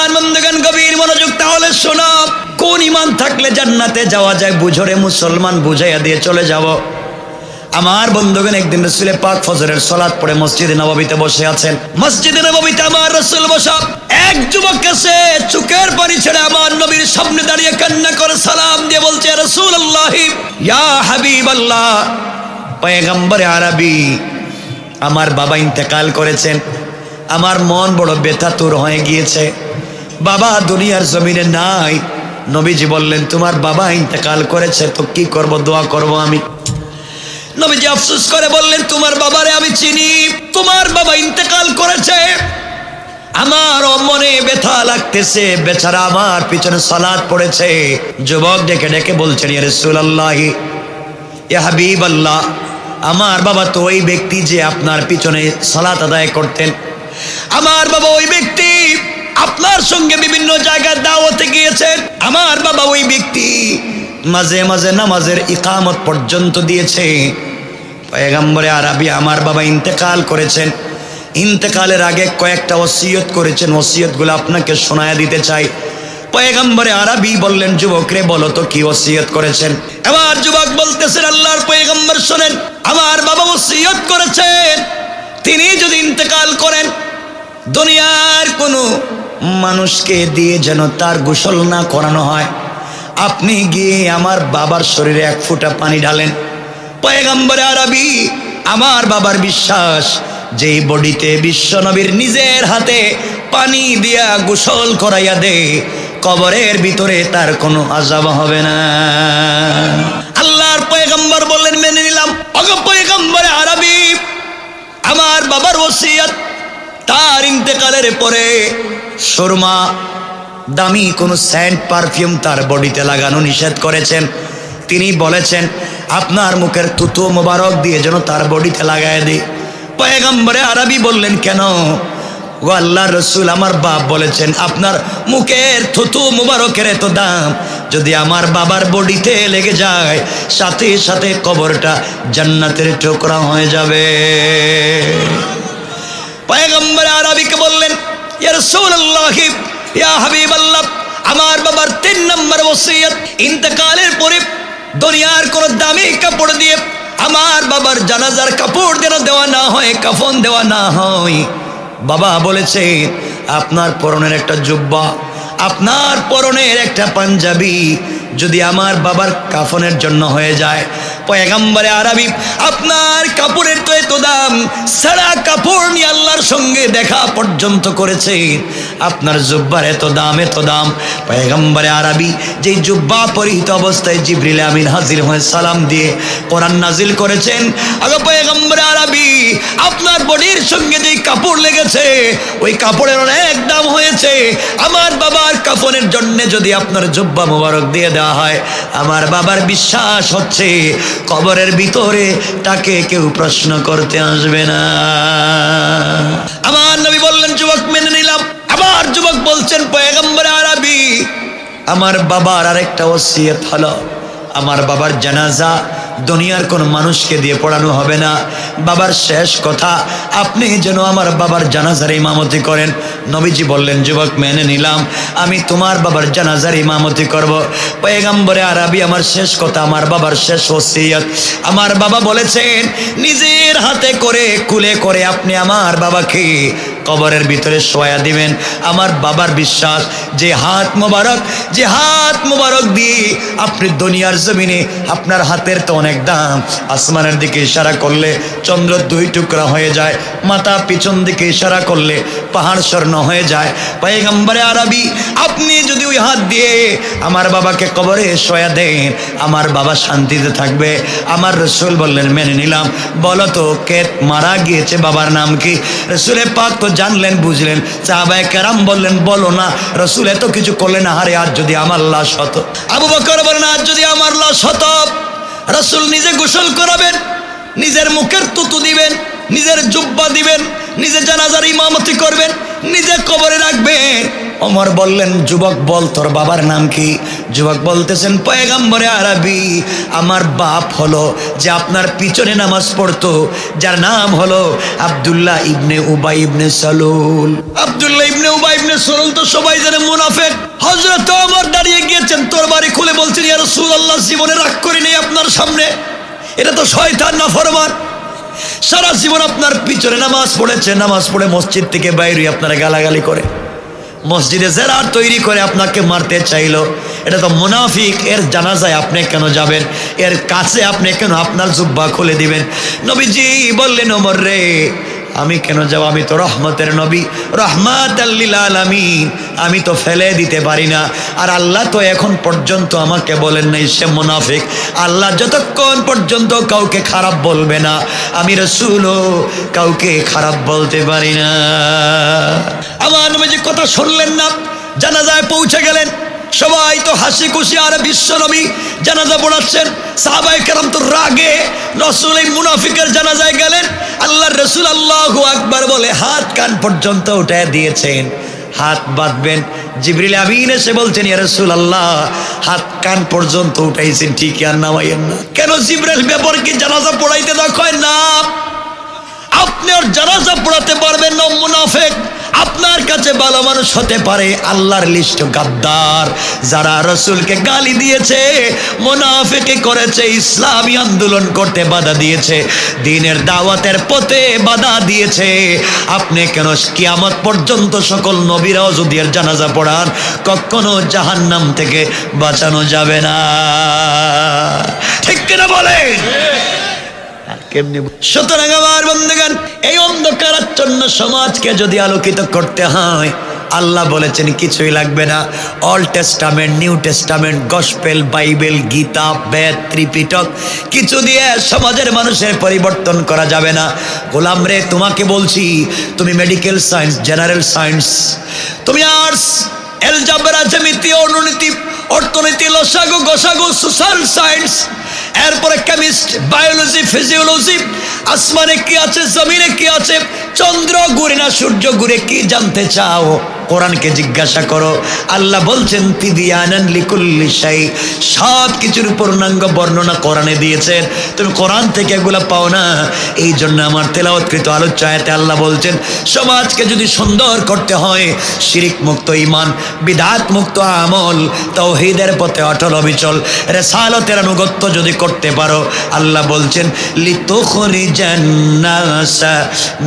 আমার বন্ধুগণ গভীর মনোযোগ তাহলে শোনো, কোন ঈমান থাকলে জান্নাতে যাওয়া যায় বুঝরে মুসলমান বুঝাইয়া দিয়ে চলে যাব। আমার বন্ধুগণ একদিন রাসূল পাক ফজরের সালাত পড়ে মসজিদে নববীতে বসে আছেন। মসজিদে নববীতে আমার রাসূল বসা, এক যুবক এসে চোখের পানি ছেড়ে আমার নবীর সামনে দাঁড়িয়ে কান্না করে সালাম দিয়ে বলছে, ইয়া রাসূলুল্লাহ, ইয়া হাবিবাল্লাহ, পয়গম্বর আরবি, আমার বাবা ইন্তেকাল করেছেন, আমার মন বড় ব্যথাতুর হয়ে গিয়েছে, বাবা দুনিয়ার জমিনে নাই। নবীজি বললেন, তোমার বাবা ইন্তেকাল করেছে তো কি করব, দোয়া করব আমি। নবীজি আফসোস করে বললেন, তোমার বাবারে আমি চিনি, তোমার বাবা ইন্তেকাল করেছে, আমার মনে ব্যথা লাগতেছে, বেচারা আমার পিছনে সালাত পড়েছে। যুবক ডেকে ডেকে বলছেন, ইয়া রাসূলুল্লাহ, ইয়া হাবিবাল্লাহ, আমার বাবা তো ওই ব্যক্তি যে আপনার পিছনে সালাত আদায় করতেন, আমার বাবা ওই ব্যক্তি আপনার সঙ্গে বিভিন্ন জায়গায় দাওয়াতে গিয়েছেন, আমার বাবা ওই ব্যক্তি মাঝে মাঝে নামাজের ইকামত পর্যন্ত দিয়েছে। পয়গম্বরে আরবি, আমার বাবা ইন্তেকাল করেছেন, ইন্তেকালের আগে কয়েকটা ওসিয়ত করেছেন, ওসিয়তগুলো আপনাকে শোনায়া দিতে চাই। পয়গম্বরে আরবি বললেন, যুবকরে বলো তো কি ওসিয়ত করেছেন। এবার যুবক বলতেছেন, আল্লাহর পয়গম্বর শোনেন, আমার বাবা ওসিয়ত করেছেন তিনি যদি ইন্তেকাল করেন দুনিয়ার কোনো মানুষকে দিয়ে যেন তার গোসল না করানো হয়, আপনি গিয়ে আমার বাবার শরীরে এক ফোঁটা পানি ঢালেন। পয়গম্বরে আরবি, আমার বাবার বিশ্বাস যে বডিতে বিশ্ব নবীর নিজের হাতে পানি দিয়া গোসল করাইয়া দে, কবরের ভিতরে তার কোনো আযাব হবে না। আল্লাহর পয়গম্বর বললেন, মেনে নিলাম। ওগো পয়গম্বরে আরবি, আমার বাবার ওসিয়ত, তার ইন্তেকালের পরে সুরমা, দামি কোনো সেন্ট পারফিউম তার বডিতে লাগানো নিষেধ করেছেন। তিনি বলেছেন, আপনার মুখের থুতু মোবারক দিয়ে যেন তার বডিতে লাগায় দিই। পয়গম্বরে আরবি বললেন, কেন? ও আল্লাহর রাসূল, আমার বাপ বলেছেন আপনার মুখের থুতু মোবারকের এত দাম, যদি আমার বাবার বডিতে লেগে যায় সাথে সাথে কবরটা জান্নাতের টুকরা হয়ে যাবে। পয়গম্বর আরবিকে বললেন, ইয়া রাসূলুল্লাহ, ইয়া হাবিবাল্লাহ, আমার বাবার 3 নম্বর ওসিয়ত, ইন্তেকালের পরে দুনিয়ার কোন দামি কাপড় দিয়ে আমার বাবার জানাজার কাপড় যেন দেওয়া না হয়, কাফন দেওয়া না হয়। বাবা বলেছে, আপনার পরনের একটা জুব্বা, আপনার পরনের একটা পাঞ্জাবি যদি আমার বাবার কাফনের জন্য হয়ে যায়। পয়গম্বরে আরবি, আপনার কাপড়ের তো এত দাম, সারা কাপড় নিয়ে আল্লাহর সঙ্গে দেখা পর্যন্ত করেছে, আপনার জুব্বার এত দাম, এত দাম। পয়গম্বরে আরবি যেই জুব্বা পরিহিত অবস্থায় জিবরিল আমিন হাজির হয়ে সালাম দিয়ে কোরআন নাজিল করেছেন, আগে পয়গম্বরে আরবি, আপনার বডির সঙ্গে যেই কাপড় লেগেছে ওই কাপড়ের অনেক দাম হয়েছে, আমার বাবার কাফনের জন্য যদি আপনার জুব্বা মোবারক দিয়ে দেওয়া হয়, আমার বাবার বিশ্বাস হচ্ছে কবরের ভিতরে তাকে কেউ প্রশ্ন করতে আসবে না। আমার নবী বললেন, যুবক মেনে নিলাম। আবার যুবক বলছেন, পয়গম্বর আরবি, আমার বাবার আরেকটা ওসিয়ত হলো, আমার বাবার জানাজা দুনিয়ার কোন মানুষকে দিয়ে পড়ানো হবে না। বাবার শেষ কথা, আপনি যেন আমার বাবার জানাজার ইমামতি করেন। নবীজি বললেন, যুবক মেনে নিলাম, আমি তোমার বাবার জানাজার ইমামতি করব। পয়গম্বরে আরবি, আমার শেষ কথা, আমার বাবার শেষ ওসিয়ত, আমার বাবা বলেছেন নিজের হাতে করে কুলে করে আপনি আমার বাবাকে কবরের ভিতরে শোয়া দিবেন। আমার বাবার বিশ্বাস যে হাত মোবারক দিয়ে আপনি দুনিয়ার জমিনে, আপনার হাতের তো অনেক দাম, আসমানের দিকে ইশারা করলে চন্দ্র 2 টুকরা হয়ে যায়, মাথা পিছন দিকে ইশারা করলে পাহাড় স্বর্ণ হয়ে যায়। পয়গম্বরে আরবি, আপনি যদি ওই হাত দিয়ে আমার বাবাকে কবরে শোয়া দেন, আমার বাবা শান্তিতে থাকবে। আমার রাসূল বললেন, মেনে নিলাম। বলো তো কে মারা গিয়েছে, বাবার নাম কি? রাসূলে পাক তো জানলেন, বুঝলেন। সাহাবায়ে কেরাম বললেন, বলো না। রাসূল এত কিছু করলেন, আরে আজ যদি আমার লাশ হতো। আবু বকর বলেন, আজ যদি আমার লাশ হতো, রাসূল নিজে গোসল করাবেন, নিজের মুখের তুতু দিবেন, নিজের জুব্বা দিবেন, নিজে জানাজার ইমামতি করবেন, নিজে কবরে রাখবেন, ওমর বললেন, যুবক বল তোর বাবার নাম কি? যুবক বলতেছেন, পয়গম্বরে আরবি আমার বাপ হলো যে আপনার পিছনে নামাজ পড়তো, যার নাম হলো আব্দুল্লাহ ইবনে উবাই ইবনে সালুল। আব্দুল্লাহ ইবনে উবাই ইবনে সালুল তো সবাই জানে মুনাফিক। হযরত ওমর দাঁড়িয়ে গিয়েছেন তরবারি খুলে বলছেন, ইয়া রাসূলুল্লাহ, জীবনে রাগ করি নাই আপনার সামনে, এটা তো শয়তান নাফরমান, সারা জীবন আপনার পিছনে নামাজ পড়েছে, নামাজ পড়ে মসজিদ থেকে বাইরে আপনারা গালাগালি করে, মসজিদে জেরার তৈরি করে আপনাকে মারতে চাইলো, এটা তো মুনাফিক, এর জানাজায় আপনি কেন যাবেন? এর কাছে আপনি কেন আপনার জুব্বা খুলে দিবেন? নবীজি বললেন, ওমর রে, আমি কেন যাব? আমি তো রহমতের নবী, রহমাতাল লিল আলামিন, আমি তো ফেলে দিতে পারি না। আর আল্লাহ তো এখন পর্যন্ত আমাকে বলেন নাই সে মুনাফিক। আল্লাহ যতক্ষণ পর্যন্ত কাউকে খারাপ বলবে না, আমি রাসূলও কাউকে খারাপ বলতে পারি না। আমার নবীজি কথা শুনলেন না, জানাজায় পৌঁছে গেলেন। সবাই তো হাসি খুশি, আর বিশ্ব নবী জানাজা পড়াচ্ছেন। সাহাবায়ে কেরাম তো রাগে রাসূল এই মুনাফিকের জানাজায় গেলেন। আল্লাহর রাসূল আল্লাহু আকবার বলে হাত কান পর্যন্ত উঠায় দিয়েছেন, হাত বাঁধবেন। জিবরিল আমিন এসে বলছেন, ইয়া রাসূলুল্লাহ, হাত কান পর্যন্ত উঠাইছেন ঠিকই, আর নামাইয়েন না কেন? জিবরিল ব্যাপার কি জানাজা পড়াইতে দেখায় না? আপনি আর জানাজা পড়াতে পারবেন না, মুনাফিক। আপনার কাছে ভালো মানুষ হতে পারে, আল্লাহর লিস্ট গাদ্দার, যারা রাসূলকে গালি দিয়েছে, মুনাফিকি করেছে, ইসলামী আন্দোলন করতে বাধা দিয়েছে, দ্বীনের দাওয়াতের পথে বাধা দিয়েছে। আপনি কেন কিয়ামত পর্যন্ত সকল নবীরাও যদি এর জানাজা পড়ান, কখনো জাহান্নাম থেকে বাঁচানো যাবে না। ঠিক কিনা বলেন? সুতরাং আমার বন্ধুগণ, এই অন্ধকারাচ্ছন্ন সমাজকে যদি আলোকিত করতে হয়, আল্লাহ বলেছেন কিছুই লাগবে না। Old testament, new testament, gospel, Bible, Gita, Veda, Tripitaka কিছু দিয়ে সমাজের মানুষের পরিবর্তন করা যাবে না। গোলাম রে, তোমাকে বলছি, তুমি মেডিকেল সায়েন্স, জেনারেল সায়েন্স, তুমি আর্টস, এলজাবরা, জ্যামিতি, অনুনীতি, অর্থনীতি, লসাগু, গসাগু, সোশ্যাল সায়েন্স, এরপরে কেমিস্ট, বায়োলজি, ফিজিওলজি, আসমানে কি আছে, জমিনে কি আছে, চন্দ্র ঘুরে না সূর্য ঘুরে, কি জানতে চাও? কোরআনকে জিজ্ঞাসা করো। আল্লাহ বলছেন, তিবিয়ানান লিকুল্লি শাই, সব কিছুর পূর্ণাঙ্গ বর্ণনা কোরআনে দিয়েছেন। তুমি কোরআন থেকে এগুলো পাও না, এই জন্য আমার তেলাওয়াতকৃত আলোচ্য আয়াতে আল্লাহ বলছেন, সমাজকে যদি সুন্দর করতে হয়, শিরিক মুক্ত ঈমান, বিদআত মুক্ত আমল, তাওহীদের পথে অটল অবিচল, রিসালাতের আনুগত্য যদি করতে পারো, আল্লাহ বলছেন, লিতুখরিজান নাসা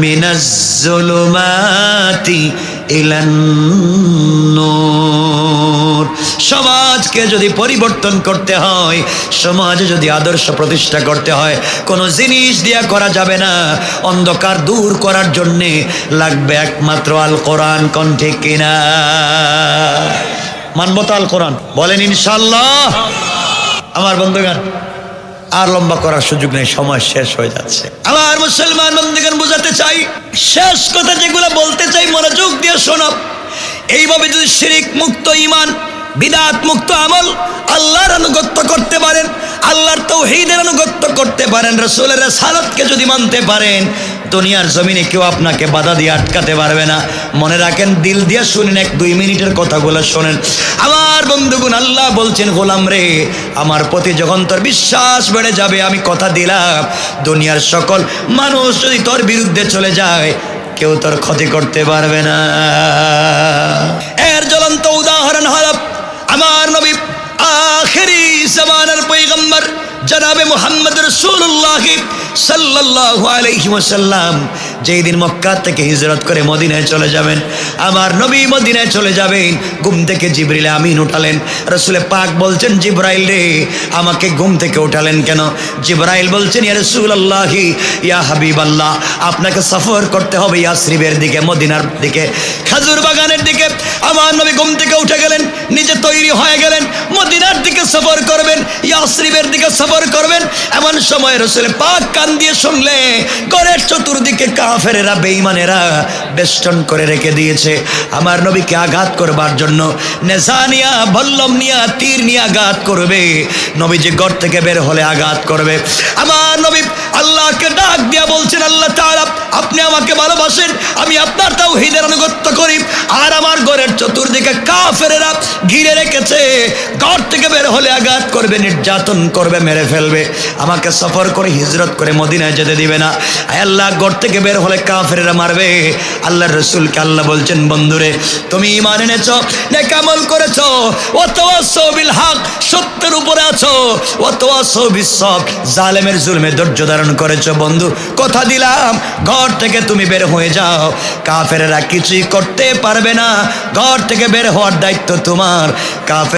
মিনাজ যুলুমাতি ইলান নূর। সমাজকে যদি পরিবর্তন করতে হয়, সমাজে যদি আদর্শ প্রতিষ্ঠা করতে হয়, কোনো জিনিস দিয়া করা যাবে না। অন্ধকার দূর করার জন্যে লাগবে একমাত্র আল কোরআন। কোন ঠিক কিনা? মানব তো আল কোরআন? বলেন ইনশাআল্লাহ। আমার বন্ধুগণ, আর লম্বা করার সুযোগ নেই, সময় শেষ হয়ে যাচ্ছে। আমার মুসলমান বন্ধুগণ, বুঝাতে চাই, শেষ কথা যেগুলো বলতে চাই মনোযোগ দিয়ে শোনো। এইভাবে যদি শিরিক মুক্ত ঈমান, বিদআত মুক্ত আমল, আল্লাহর আনুগত্য করতে পারেন, আল্লাহর তাওহীদের আনুগত্য করতে পারেন, রাসূলের রিসালাতকে যদি মানতে পারেন, দুনিয়ার জমিনে কেউ আপনাকে বাধা দিয়ে আটকাতে পারবে না। মনে রাখেন, দিল দিয়ে শুনেন, 1-2 মিনিটের কথাগুলো শোনেন। আমার বন্ধুগণ, আল্লাহ বলছেন, গোলাম রে, আমার প্রতি যখন তোর বিশ্বাস বেড়ে যাবে, আমি কথা দিলাম, দুনিয়ার সকল মানুষ যদি তোর বিরুদ্ধে চলে যায়, কেউ তোর ক্ষতি করতে পারবে না। এর জ্বলন্ত উদাহরণ হল আমার নবী, আখিরি জামানার পয়গম্বর জনাবে মুহাম্মদ রাসূলুল্লাহ সাল্লাল্লাহু আলাইহি ওয়াসাল্লাম যেই দিন মক্কা থেকে হিজরত করে মদিনায় চলে যাবেন। আমার নবী মদিনায় চলে যাবেন, ঘুম থেকে জিবরিল আমিন উঠালেন। রাসূল পাক বলছেন, জিবরাইল রে, আমাকে ঘুম থেকে উঠালেন কেন? জিবরাইল বলছেন, ইয়া রাসূলুল্লাহ, ইয়া হাবিবাল্লাহ, আপনাকে সফর করতে হবে ইয়াসরিবের দিকে, মদিনার দিকে, খেজুর বাগানের দিকে। আমার নবী ঘুম থেকে উঠে গেলেন, নিজে তৈরি হয়ে গেলেন, মদিনার দিকে সফর করবেন, ইয়াসরিবের দিকে সফর করবেন। এমন সময় রাসূল পাক কান দিয়ে শুনলে ঘরের চতুর্দিকে কাফেরেরা বেঈমানেরা বেষ্টন করে রেখে দিয়েছে আমার নবীকে আঘাত করবার জন্য। নেজা নিয়া, বল্লম নিয়া, তীর নিয়ে আঘাত করবে। নবীজি ঘর থেকে বের হলে আঘাত করবে। আমার নবী আল্লাহকে ডাক দিয়া বলছেন, আল্লাহ তাআলা আপনি আমাকে ভালোবাসেন, আমি আপনার তাওহীদের আনুগত্য করি, আর আমার ঘরের চতুর্দিকে কাফেরেরা ঘিরে রেখেছে, ঘর থেকে বের হলে আঘাত করবে, নির্যাতন করবে, মেরে ফেলবে, আমাকে সফর করে হিজরত করে মদিনায় যেতে দিবে না। আয় আল্লাহ, ঘর থেকে বের হলে কাফেরেরা মারবে। আল্লাহর রাসূলকে আল্লাহ বলছেন, বন্ধুরে তুমি ঈমান এনেছো, নেক আমল করেছো, ওয়া তাওয়াসাউ বিল হক, সত্যের উপরে আছো, ওয়া তাওয়াসাউ বিস সবর, জালেমের জুলমে ধৈর্য ধারণ করেছো। বন্ধু কথা দিলাম, ঘর থেকে তুমি বের হয়ে যাও, কাফেরেরা কিছুই করতে পারবে না, ঘর থেকে বের হওয়ার দায়িত্ব তোমার। কাফের